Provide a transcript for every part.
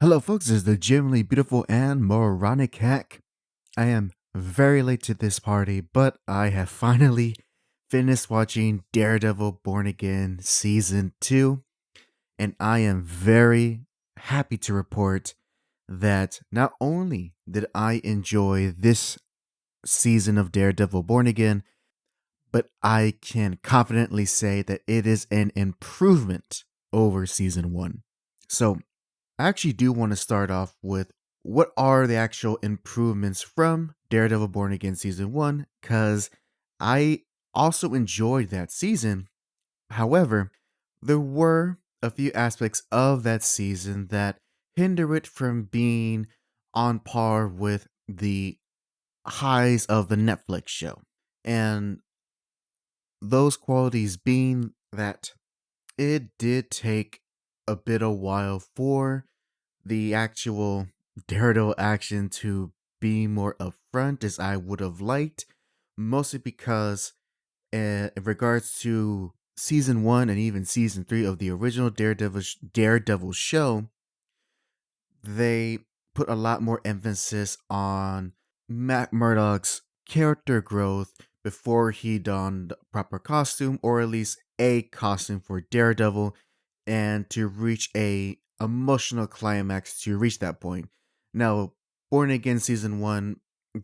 Hello, folks. This is the genuinely beautiful and moronic hack. I am very late to this party, but I have finally finished watching Daredevil Born Again Season 2, and I am very happy to report that not only did I enjoy this season of Daredevil Born Again, but I can confidently say that it is an improvement over Season 1. So, I actually do want to start off with what are the actual improvements from Daredevil Born Again Season 1, because I also enjoyed that season. However, there were a few aspects of that season that hinder it from being on par with the highs of the Netflix show. And those qualities being that it did take a bit of while for the actual Daredevil action to be more upfront as I would have liked, mostly because in regards to season 1 and even season 3 of the original Daredevil show, they put a lot more emphasis on Matt Murdock's character growth before he donned proper costume, or at least a costume for Daredevil, and to reach a emotional climax to reach that point. Now, Born Again season 1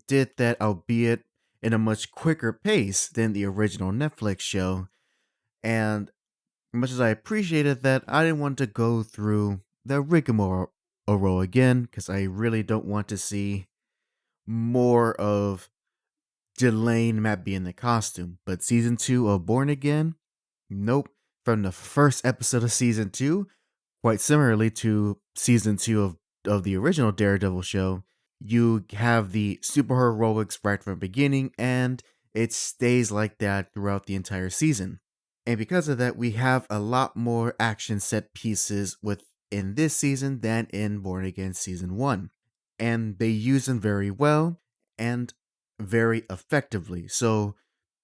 did that, albeit in a much quicker pace than the original Netflix show, and much as I appreciated that, I didn't want to go through the rigmarole again because I really don't want to see more of Delane Matt be in the costume. But season 2 of Born Again, nope. From the first episode of season 2, quite similarly to season 2 of the original Daredevil show, you have the superheroics right from the beginning, and it stays like that throughout the entire season. And because of that, we have a lot more action set pieces within this season than in Born Again Season 1. And they use them very well and very effectively. So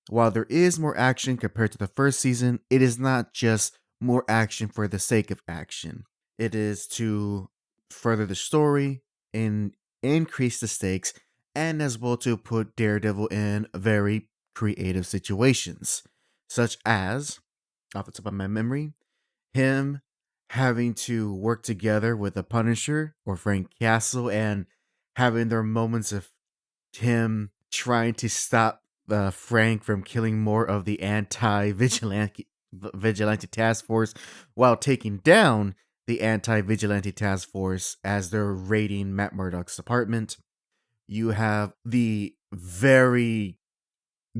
while there is more action compared to the first season, it is not just more action for the sake of action. It is to further the story and increase the stakes, and as well to put Daredevil in very creative situations, such as, off the top of my memory, him having to work together with the Punisher or Frank Castle and having their moments of him trying to stop Frank from killing more of the anti-vigilante task force while taking down the anti-vigilante task force as they're raiding Matt Murdock's apartment. You have the very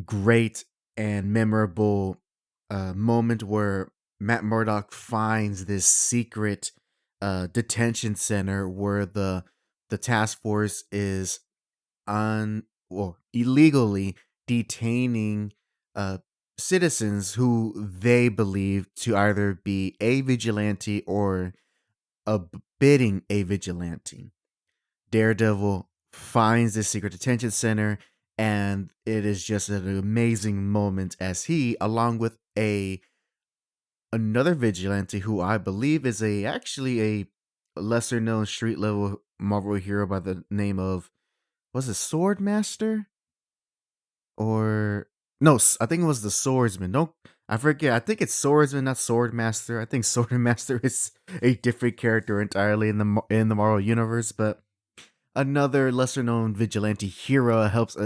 great and memorable moment where Matt Murdock finds this secret detention center where the task force is illegally detaining uh citizens who they believe to either be a vigilante or abetting a vigilante. Daredevil finds this secret detention center, and it is just an amazing moment as he, along with a another vigilante who I believe is actually a lesser known street level Marvel hero by the name of, was it Swordmaster? Or no, I think it was the Swordsman. Don't, I forget. I think it's Swordsman, not Swordmaster. I think Swordmaster is a different character entirely in the Marvel universe, but another lesser known vigilante hero helps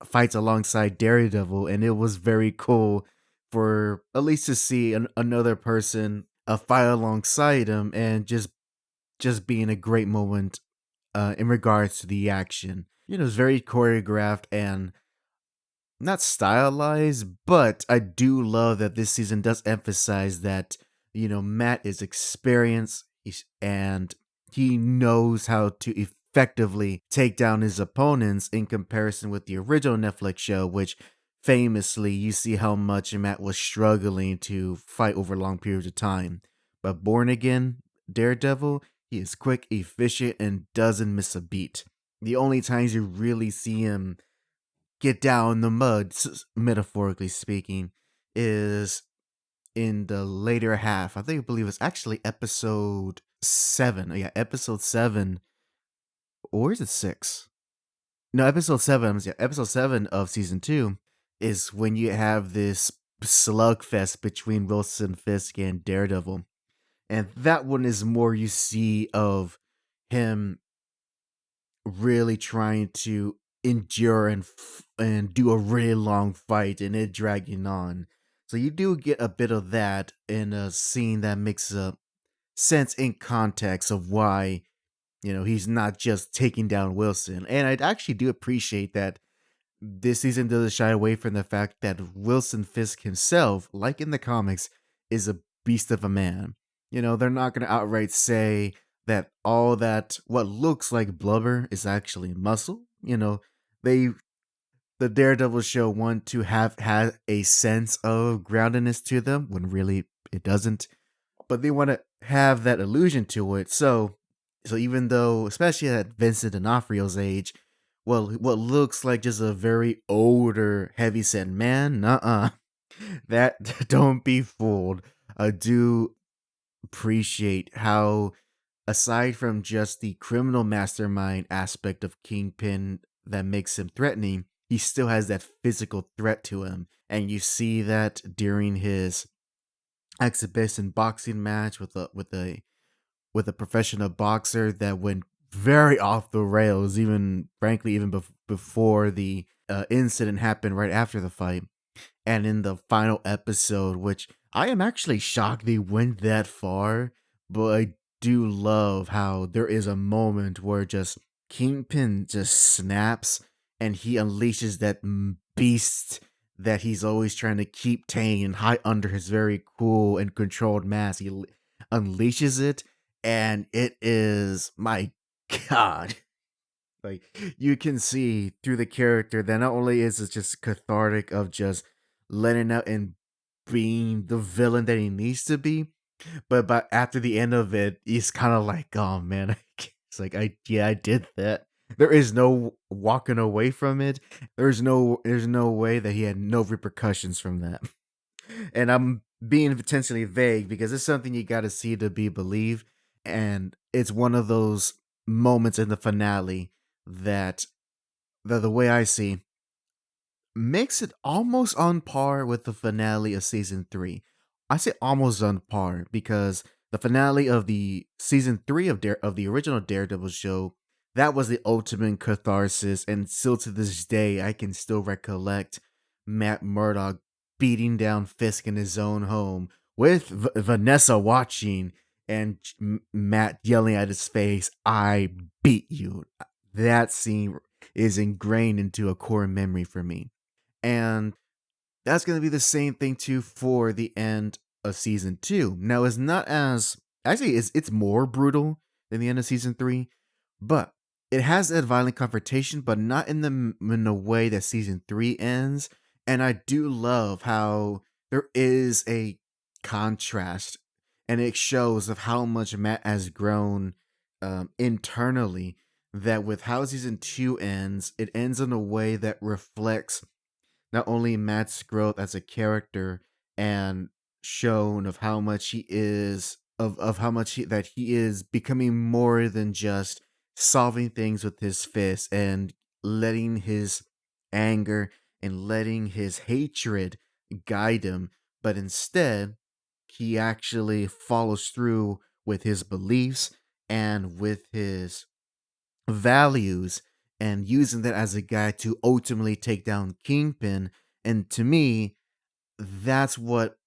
fights alongside Daredevil, and it was very cool for at least to see another person fight alongside him, and just being a great moment in regards to the action. It's very choreographed and not stylized, but I do love that this season does emphasize that, Matt is experienced and he knows how to effectively take down his opponents in comparison with the original Netflix show, which famously you see how much Matt was struggling to fight over long periods of time. But Born Again, Daredevil, he is quick, efficient, and doesn't miss a beat. The only times you really see him get down in the mud, metaphorically speaking, is in the later half. I believe it's actually episode 7. Yeah, episode 7. Or is it 6? No, episode 7. Yeah, episode 7 of season 2 is when you have this slugfest between Wilson Fisk and Daredevil. And that one is more you see of him really trying to endure and do a really long fight and it dragging on. So you do get a bit of that in a scene that makes sense in context of why he's not just taking down Wilson. And I actually do appreciate that this season doesn't shy away from the fact that Wilson Fisk himself, like in the comics, is a beast of a man. They're not going to outright say that all that what looks like blubber is actually muscle. They the Daredevil show want to have had a sense of groundedness to them when really it doesn't, but they want to have that illusion to it. So even though, especially at Vincent D'Onofrio's age, well, what looks like just a very older, heavyset man, that don't be fooled. I do appreciate how, aside from just the criminal mastermind aspect of Kingpin that makes him threatening, he still has that physical threat to him, and you see that during his exhibition boxing match with a professional boxer that went very off the rails, even frankly, even before the incident happened right after the fight. And in the final episode, which I am actually shocked they went that far, but I do love how there is a moment where just Kingpin just snaps and he unleashes that beast that he's always trying to keep tame and hide under his very cool and controlled mask. He unleashes it, and it is, my god, like, you can see through the character that not only is it just cathartic of just letting out and being the villain that he needs to be, but after the end of it, he's kind of like, oh man, it's like, I did that. There is no walking away from it. There's no way that he had no repercussions from that. And I'm being potentially vague because it's something you got to see to be believed, and it's one of those moments in the finale that the way I see makes it almost on par with the finale of season 3. I say almost on par because the finale of the season 3 of the original Daredevil show, that was the ultimate catharsis, and still to this day I can still recollect Matt Murdock beating down Fisk in his own home with Vanessa watching, and Matt yelling at his face, "I beat you." That scene is ingrained into a core memory for me. And that's going to be the same thing too for the end of season 2. Now, it's not as, actually, it's more brutal than the end of season 3, but it has that violent confrontation, but not in the way that season 3 ends. And I do love how there is a contrast, and it shows of how much Matt has grown internally. That with how season 2 ends, it ends in a way that reflects not only Matt's growth as a character and shown of how much he is of how much that he is becoming more than just solving things with his fists and letting his anger and letting his hatred guide him, but instead he actually follows through with his beliefs and with his values and using that as a guide to ultimately take down Kingpin. And to me, that's what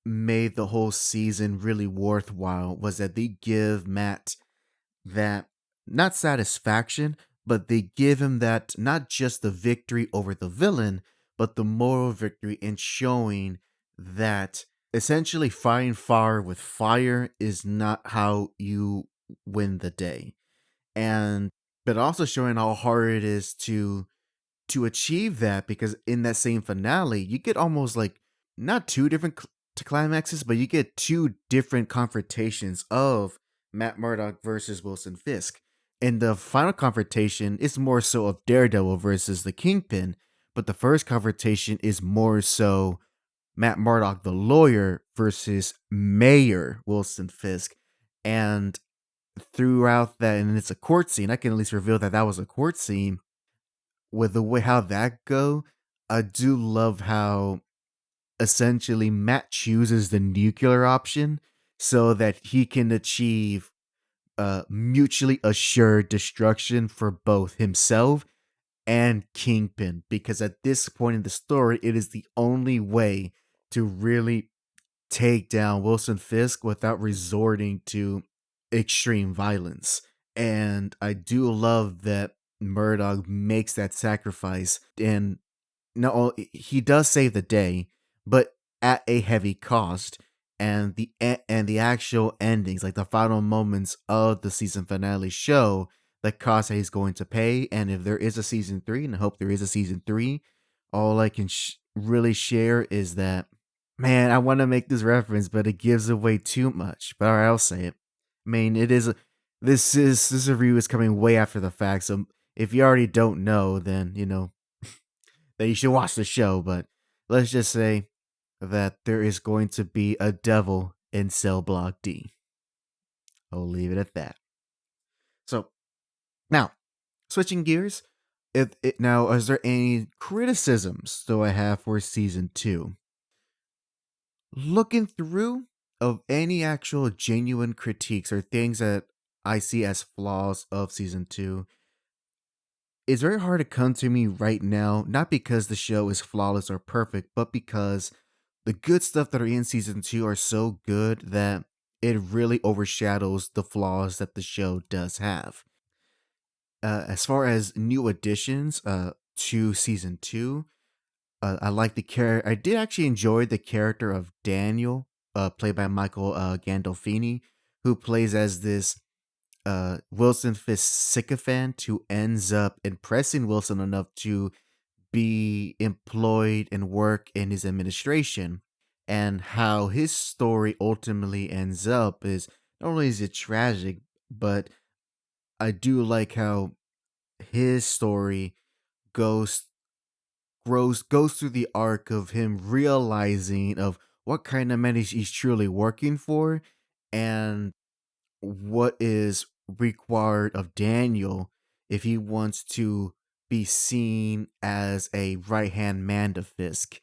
made the whole season really worthwhile, was that they give Matt that, not satisfaction, but they give him that, not just the victory over the villain, but the moral victory in showing that essentially fighting fire with fire is not how you win the day. And but also showing how hard it is to achieve that, because in that same finale you get almost like not two different climaxes, but you get two different confrontations of Matt Murdock versus Wilson Fisk. And the final confrontation is more so of Daredevil versus the Kingpin, but the first confrontation is more so Matt Murdock, the lawyer, versus Mayor Wilson Fisk. And throughout that, and it's a court scene. I can at least reveal that that was a court scene. With the way how that go, I do love how essentially Matt chooses the nuclear option so that he can achieve mutually assured destruction for both himself and Kingpin. Because at this point in the story, it is the only way to really take down Wilson Fisk without resorting to extreme violence. And I do love that Murdoch makes that sacrifice, and no, he does save the day, but at a heavy cost. And the actual endings, like the final moments of the season finale, show the cost that he's going to pay. And if there is a season 3, and I hope there is a season 3, all I can really share is that, man, I want to make this reference, but it gives away too much. But all right, I'll say it. I mean, it is. This review is coming way after the fact, so if you already don't know, then that you should watch the show. But let's just say that there is going to be a devil in Cell Block D. I'll leave it at that. So now, switching gears, now is there any criticisms do I have for season 2? Looking through of any actual genuine critiques or things that I see as flaws of season 2, it's very hard to come to me right now, not because the show is flawless or perfect, but because the good stuff that are in season 2 are so good that it really overshadows the flaws that the show does have. As far as new additions to season 2, I like the character. I did actually enjoy the character of Daniel, played by Michael Gandolfini, who plays as this Wilson Fisk sycophant who ends up impressing Wilson enough to be employed and work in his administration. And how his story ultimately ends up is, not only is it tragic, but I do like how his story goes goes through the arc of him realizing of what kind of man he's truly working for, and what is required of Daniel if he wants to be seen as a right hand man to Fisk.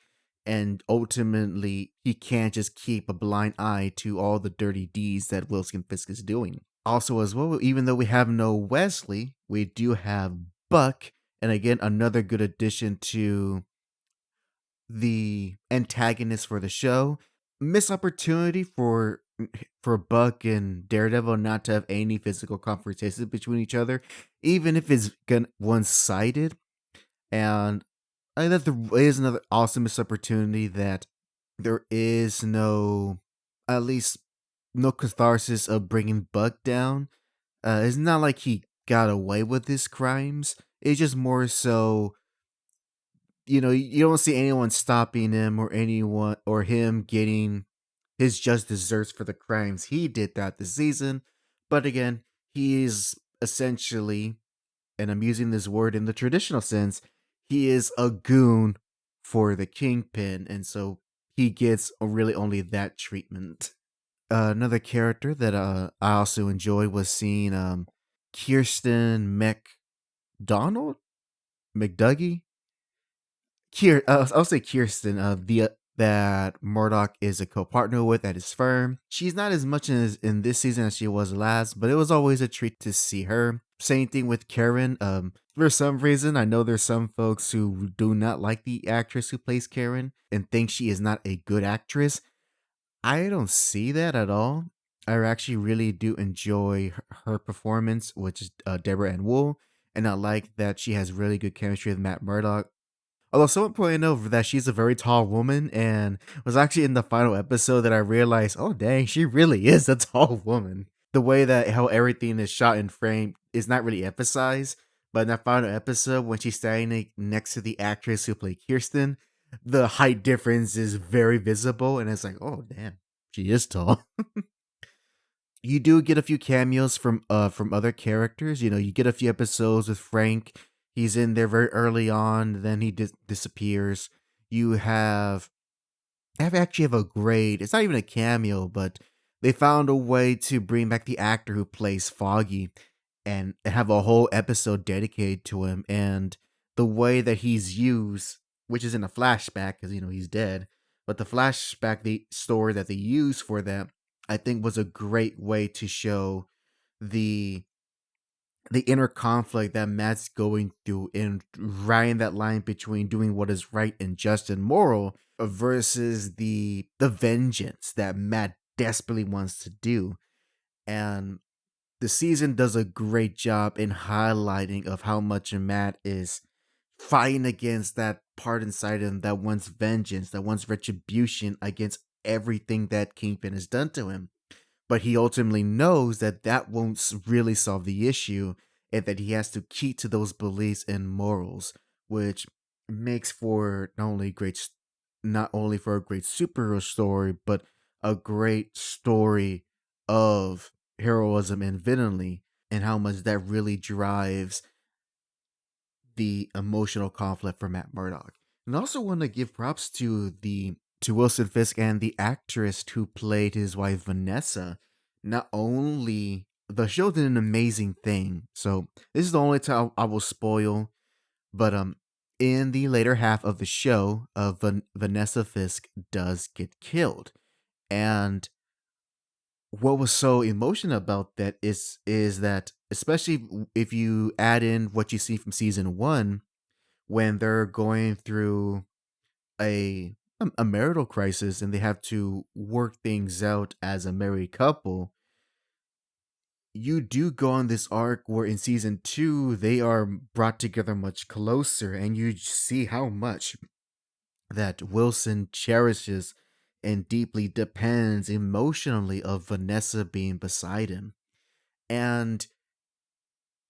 And ultimately, he can't just keep a blind eye to all the dirty deeds that Wilson Fisk is doing. Also, as well, even though we have no Wesley, we do have Buck, and again, another good addition to the antagonist for the show. Missed opportunity for Buck and Daredevil not to have any physical confrontation between each other, even if it's one sided. And I think that there is another awesome missed opportunity that there is no, at least no catharsis of bringing Buck down. It's not like he got away with his crimes. It's just more so, you don't see anyone stopping him or anyone or him getting his just desserts for the crimes he did throughout the season. But again, he is essentially, and I'm using this word in the traditional sense, he is a goon for the Kingpin, and so he gets really only that treatment. Another character that I also enjoyed was seeing Kirsten McDonald, McDougie. I'll say Kirsten, that Murdoch is a co-partner with at his firm. She's not as much in this season as she was last, but it was always a treat to see her. Same thing with Karen. For some reason, I know there's some folks who do not like the actress who plays Karen and think she is not a good actress. I don't see that at all. I actually really do enjoy her performance, which is Deborah Ann Wool, and I like that she has really good chemistry with Matt Murdock. Although someone pointed out that she's a very tall woman, and it was actually in the final episode that I realized, oh dang, she really is a tall woman. The way that how everything is shot and framed is not really emphasized, but in that final episode, when she's standing next to the actress who played Kirsten, the height difference is very visible, and it's like, oh damn, she is tall. You do get a few cameos from other characters. You get a few episodes with Frank. He's in there very early on, then he disappears. You have I actually have a great. It's not even a cameo, but they found a way to bring back the actor who plays Foggy and have a whole episode dedicated to him, and the way that he's used, which is in a flashback because he's dead, but the flashback, the story that they used for that, I think was a great way to show the the inner conflict that Matt's going through in riding that line between doing what is right and just and moral versus the vengeance that Matt desperately wants to do. And the season does a great job in highlighting of how much Matt is fighting against that part inside him that wants vengeance, that wants retribution against everything that Kingpin has done to him. But he ultimately knows that that won't really solve the issue, and that he has to keep to those beliefs and morals, which makes for not only for a great superhero story, but a great story of heroism and villainy, and how much that really drives the emotional conflict for Matt Murdock. And I also want to give props to Wilson Fisk and the actress who played his wife Vanessa. Not only the show did an amazing thing, so this is the only time I will spoil, but in the later half of the show, Vanessa Fisk does get killed, and what was so emotional about that is that, especially if you add in what you see from season one, when they're going through a a marital crisis and they have to work things out as a married couple, you do go on this arc where in season two they are brought together much closer, and you see how much that Wilson cherishes and deeply depends emotionally of Vanessa being beside him. And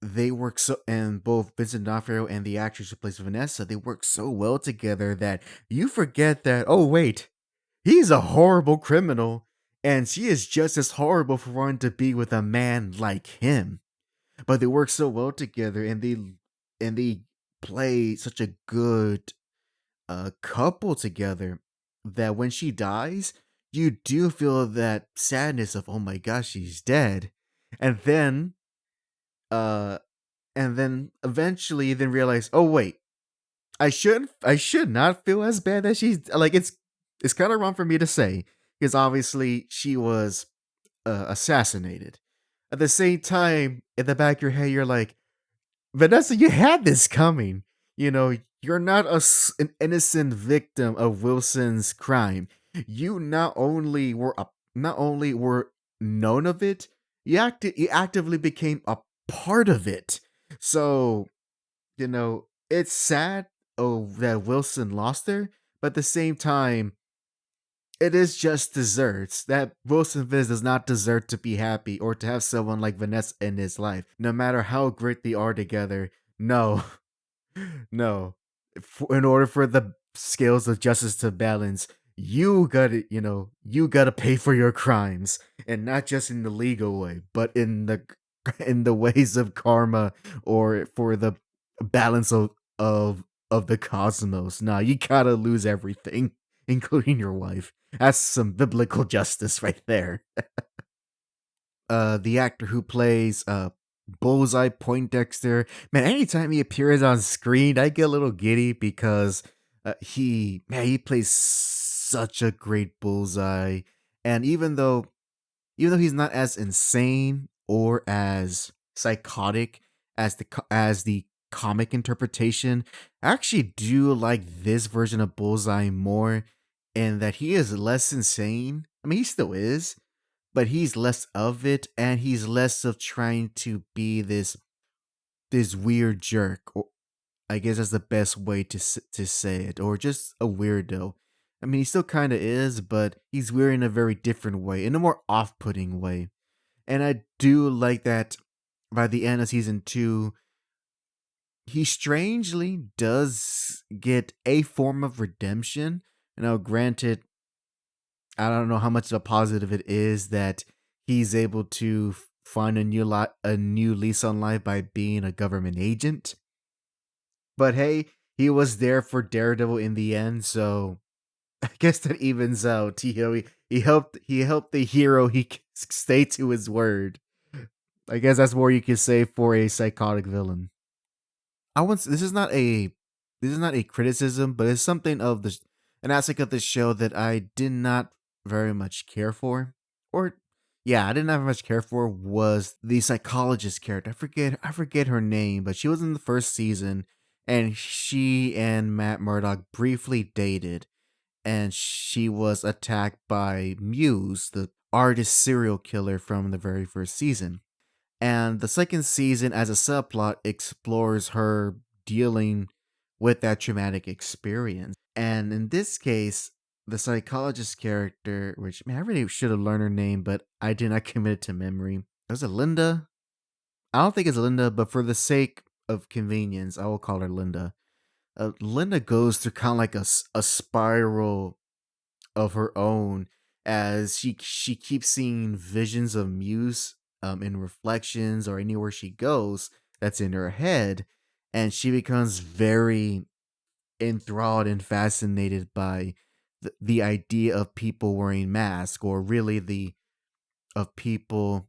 they work so, and both Vincent D'Onofrio and the actress who plays Vanessa, they work so well together that you forget that, oh wait, he's a horrible criminal, and she is just as horrible for wanting to be with a man like him. But they work so well together, and they play such a good couple together that when she dies, you do feel that sadness of, oh my gosh, she's dead. And then uh eventually then realize, oh wait, I should not feel as bad as she's like. It's kind of wrong for me to say, because obviously she was assassinated. At the same time, in the back of your head, you're like, Vanessa, you had this coming. You're not an innocent victim of Wilson's crime. You not only were known of it, you actively became a part of it. So it's sad, that Wilson lost her, but at the same time, it is just desserts that Wilson Fisk does not deserve to be happy or to have someone like Vanessa in his life, no matter how great they are together. No, no. In order for the scales of justice to balance, you gotta pay for your crimes, and not just in the legal way, but in the in the ways of karma, or for the balance of the cosmos. Nah, you gotta lose everything, including your wife. That's some biblical justice right there. The actor who plays Bullseye Poindexter, man, anytime he appears on screen, I get a little giddy because he plays such a great Bullseye, and even though he's not as insane or as psychotic as the comic interpretation, I actually do like this version of Bullseye more, in that he is less insane. I mean, he still is, but he's less of it, and he's less of trying to be this weird jerk. Or I guess that's the best way to say it, or just a weirdo. I mean, he still kind of is, but he's weird in a very different way, in a more off-putting way. And I do like that by the end of season two, he strangely does get a form of redemption. Now, granted, I don't know how much of a positive it is that he's able to find a new lease on life by being a government agent. But hey, he was there for Daredevil in the end, so I guess that evens out. he helped the hero stay to his word. I guess that's more you could say for a psychotic villain. I once this is not a criticism, but it's something of the an aspect of the show that I did not very much care for, or yeah, I didn't have much care for was the psychologist character. I forget her name, but she was in the first season, and she and Matt Murdock briefly dated, and she was attacked by Muse, the artist serial killer from the very first season. And the second season, as a subplot, explores her dealing with that traumatic experience. And in this case, the psychologist character, which man, I really should have learned her name, but I did not commit it to memory. Was it Linda? I don't think it's Linda, but for the sake of convenience, I will call her Linda. Linda goes through kind of like a spiral of her own as she keeps seeing visions of Muse in reflections or anywhere she goes that's in her head, and she becomes very enthralled and fascinated by the idea of people wearing masks, or really the of people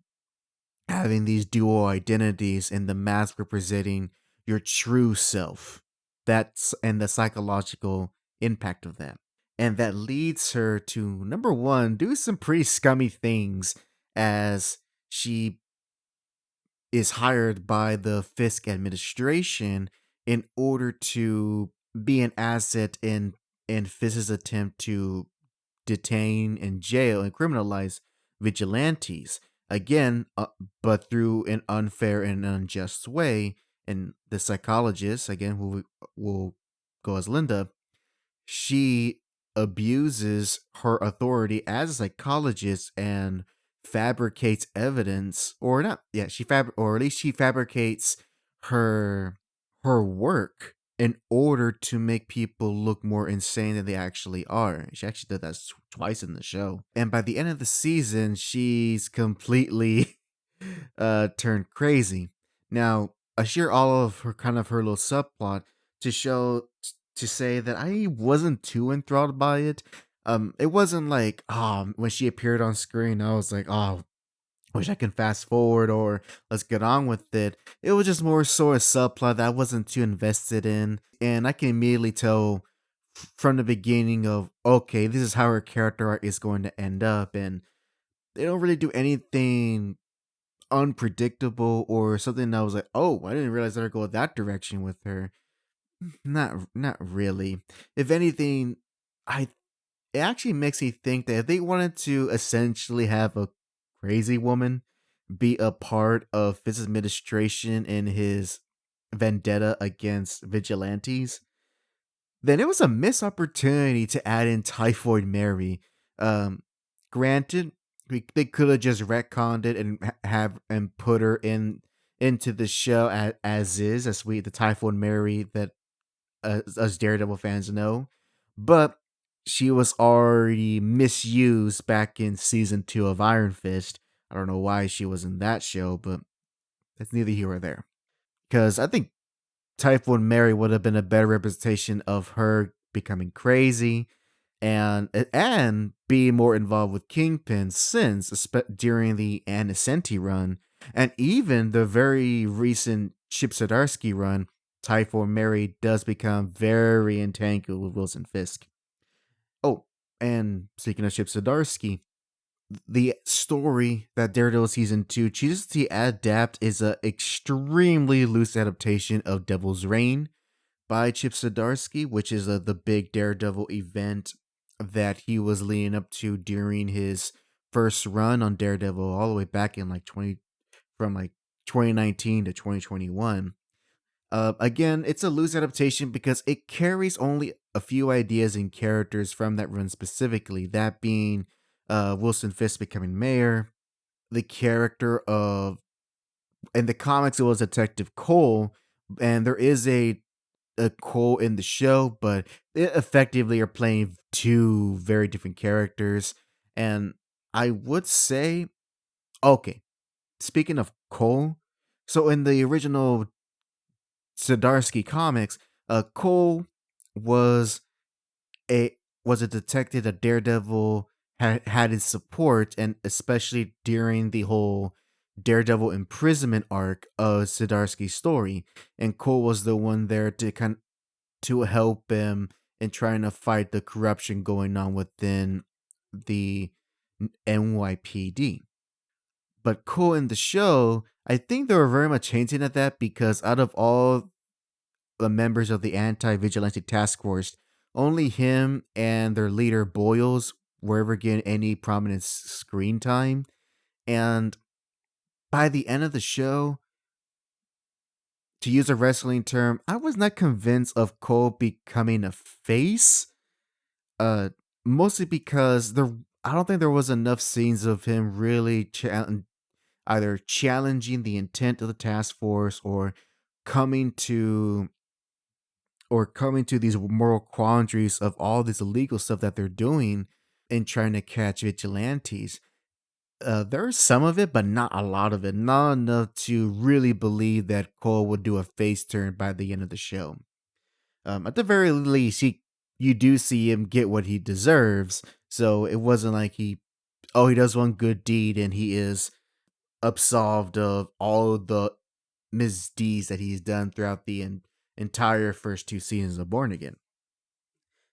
having these dual identities and the mask representing your true self. That's and the psychological impact of that. And that leads her to number one, do some pretty scummy things as she is hired by the Fisk administration in order to be an asset in Fisk's attempt to detain and jail and criminalize vigilantes again, but through an unfair and unjust way. And the psychologist, again, who will go as Linda, she abuses her authority as a psychologist and fabricates evidence, or not, yeah, or at least she fabricates her her work in order to make people look more insane than they actually are. She actually did that twice in the show, and by the end of the season she's completely turned crazy. Now I share all of her kind of her little subplot to show to say that I wasn't too enthralled by it. It wasn't like when she appeared on screen, I was like, oh, wish I can fast forward or let's get on with it. It was just more so a subplot that I wasn't too invested in, and I can immediately tell from the beginning of okay, this is how her character arc is going to end up, and they don't really do anything unpredictable or something that was like, oh, I didn't realize I'd go that direction with her. Not really. If anything, I it actually makes me think that if they wanted to essentially have a crazy woman be a part of his administration in his vendetta against vigilantes, then it was a missed opportunity to add in Typhoid Mary. Um, Granted, they could have just retconned it and have and put her in into the show as is, as we the Typhoid Mary that us Daredevil fans know, but she was already misused back in season 2 of Iron Fist. I don't know why she was in that show, but that's neither here or there. Because I think Typhoon Mary would have been a better representation of her becoming crazy and be more involved with Kingpin since during the Anisenti run and even the very recent Chip Zdarsky run, Typhoon Mary does become very entangled with Wilson Fisk. Oh, and speaking of Chip Zdarsky, the story that Daredevil season 2 chooses to adapt is a extremely loose adaptation of Devil's Reign by Chip Zdarsky, which is the big Daredevil event that he was leading up to during his first run on Daredevil all the way back in like 20 from like 2019 to 2021. Again, it's a loose adaptation because it carries only a few ideas and characters from that run specifically, that being Wilson Fisk becoming mayor, the character of in the comics it was Detective Cole, and there is a Cole in the show, but they effectively are playing two very different characters. And I would say, okay, speaking of Cole, so in the original Zdarsky comics, Cole was a was a detective that Daredevil had his support, and especially during the whole Daredevil imprisonment arc of Zdarsky's story. And Cole was the one there to help him in trying to fight the corruption going on within the NYPD. But Cole in the show, I think they were very much hinting at that because out of all the members of the anti vigilante task force, only him and their leader Boyles were ever given any prominent screen time. And by the end of the show, to use a wrestling term, I was not convinced of Cole becoming a face. Uh, Mostly because I don't think there was enough scenes of him really either challenging the intent of the task force coming to coming to these moral quandaries of all this illegal stuff that they're doing and trying to catch vigilantes. There's some of it, but not a lot of it. Not enough to really believe that Cole would do a face turn by the end of the show. At the very least, you do see him get what he deserves. So it wasn't like he does one good deed and he is absolved of all the misdeeds that he's done throughout the entire first two seasons of Born Again.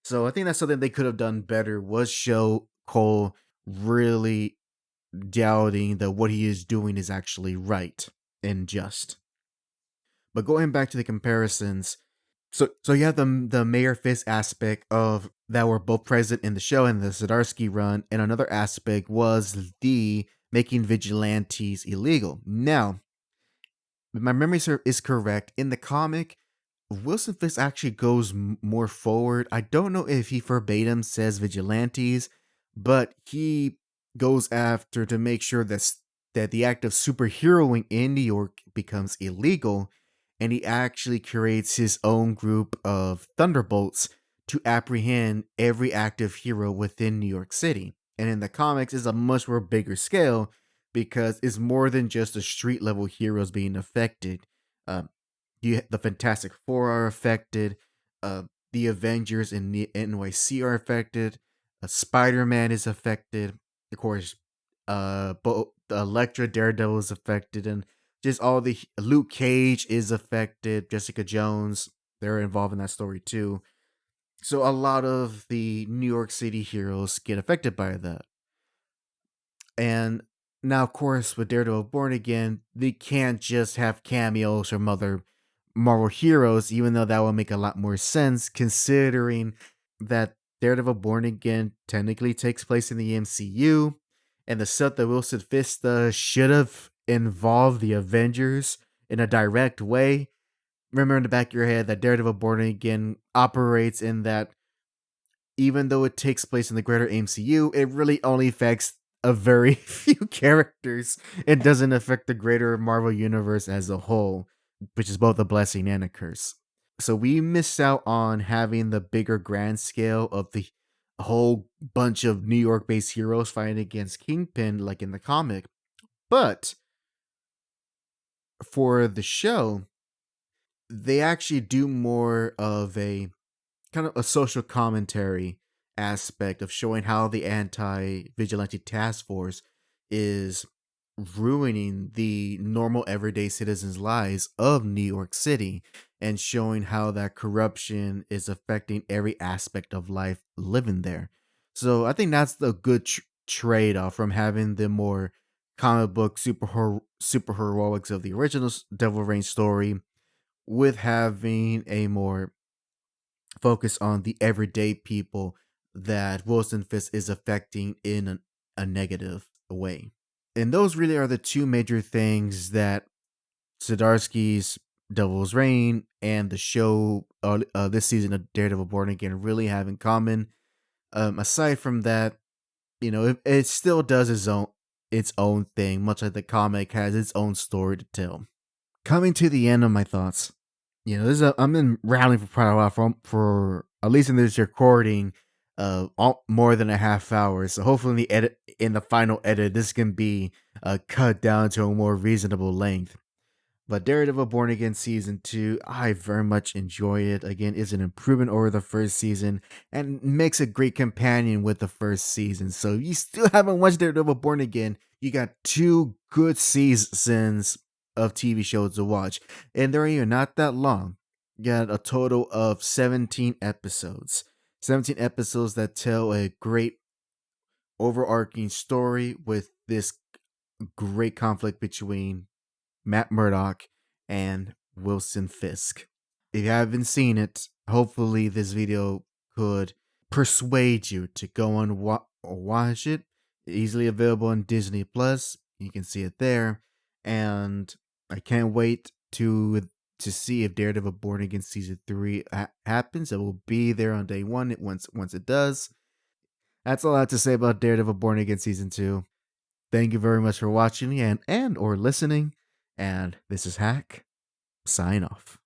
So I think that's something they could have done better, was show Cole really doubting that what he is doing is actually right and just. But going back to the comparisons, so you have the Mayor Fisk aspect of that were both present in the show and the Zdarsky run, and another aspect was the making vigilantes illegal. Now, if my memory is correct, in the comic, Wilson Fisk actually goes more forward. I don't know if he verbatim says vigilantes, but he goes after to make sure that the act of superheroing in New York becomes illegal, and he actually creates his own group of Thunderbolts to apprehend every active hero within New York City. And in the comics, it's a much more bigger scale because it's more than just the street level heroes being affected. The Fantastic Four are affected. The Avengers in the NYC are affected. Spider-Man is affected. Of course, both Elektra, Daredevil is affected, and just all the Luke Cage is affected. Jessica Jones, they're involved in that story too. So a lot of the New York City heroes get affected by that. And now, of course, with Daredevil Born Again, they can't just have cameos from other Marvel heroes, even though that would make a lot more sense considering that Daredevil Born Again technically takes place in the MCU, and the stuff that Wilson Fisk does should have involved the Avengers in a direct way. Remember in the back of your head that Daredevil Born Again operates in that even though it takes place in the greater MCU, it really only affects a very few characters. It doesn't affect the greater Marvel universe as a whole, which is both a blessing and a curse. So we missed out on having the bigger grand scale of the whole bunch of New York based heroes fighting against Kingpin like in the comic. But for the show, they actually do more of a kind of a social commentary aspect of showing how the anti-vigilante task force is ruining the normal everyday citizens' lives of New York City and showing how that corruption is affecting every aspect of life living there. So I think that's the good trade-off from having the more comic book super heroics of the original Devil Reign story with having a more focus on the everyday people that Wilson Fisk is affecting in a negative way. And those really are the two major things that Zdarsky's Devil's Reign and the show this season of Daredevil Born Again really have in common. Aside from that, it still does its own thing, much like the comic has its own story to tell. Coming to the end of my thoughts, I've been rattling for quite a while for at least in this recording, more than a half hour. So hopefully in the final edit, this can be cut down to a more reasonable length. But Daredevil Born Again Season 2, I very much enjoy it. Again, it's an improvement over the first season and makes a great companion with the first season. So if you still haven't watched Daredevil Born Again, you got 2 good seasons of TV shows to watch. And they're even not that long. You got a total of 17 episodes. 17 episodes that tell a great overarching story with this great conflict between Matt Murdock and Wilson Fisk. If you haven't seen it, hopefully this video could persuade you to go and watch it. Easily available on Disney Plus. You can see it there, and I can't wait to see if Daredevil Born Again Season 3 happens. It will be there on day one once it does. That's all I have to say about Daredevil Born Again Season 2. Thank you very much for watching and or listening. And this is Hack. Sign off.